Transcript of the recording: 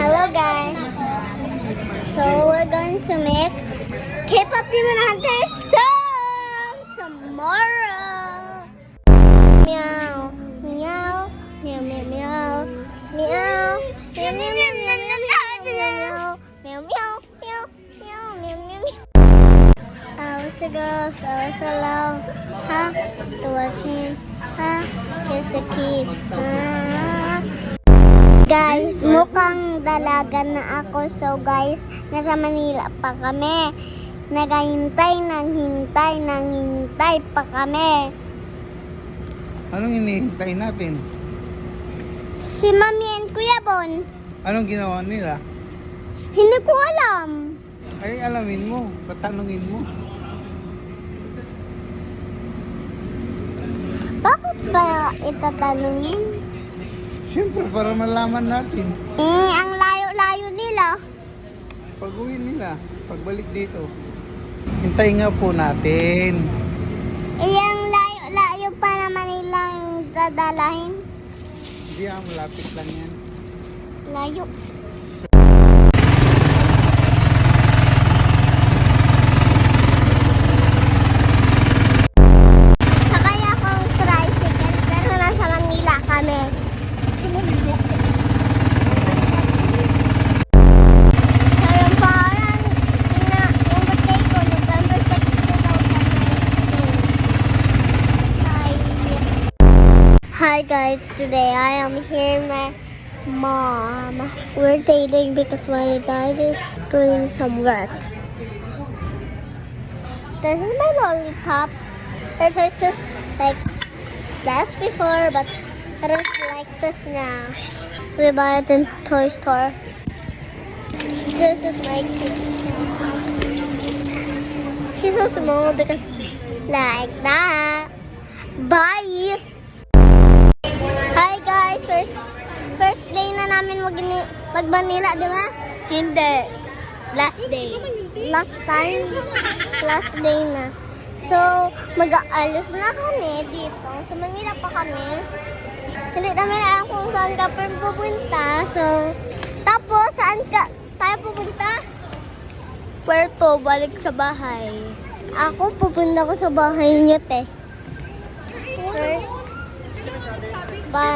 Hello guys. So we're going to make K-pop Demon Hunter song tomorrow. Meow, meow, meow, meow, meow, meow, meow, meow, meow, meow, meow, meow, meow, meow, meow, meow. I was a girl, so I was alone. Huh? To watch him. Huh? Just a kid. Guys, mukhang dalaga na ako. So guys, nasa Manila pa kami. Naghihintay pa kami. Anong hinihintay natin? Si Mami and Kuya Bon. Anong ginawa nila? Hindi ko alam. Ay, alamin mo. Patanungin mo. Bakit ba itatanungin? Siyempre, para malaman natin. Ang layo-layo nila. Pag-uwi nila, pagbalik dito. Hintayin nga po natin. Ang layo-layo pa naman nilang dadalahin. Hindi malapit lang yan. Layo. Sakay akong tricycle pero nasa Manila kami. So yung parang yung birthday ko November 6, 2019. Hi guys, today I am here with my mom. We're dating because my dad is doing some work. This is my lollipop. It was just like this before, but it is like this now. We buy it in toy store. This is my kid. He's so small because like that. Bye! Hi guys! First day na namin mag-Manila, di ba? Hindi. Last day. Last day na. So, mag-aalis na kami dito. Sa Manila pa kami. Hindi namin alam kung saan ka pupunta. So, tapos, saan ka tayo pupunta? Puerto, balik sa bahay. Ako, pupunta ko sa bahay niyo, te. First, bye.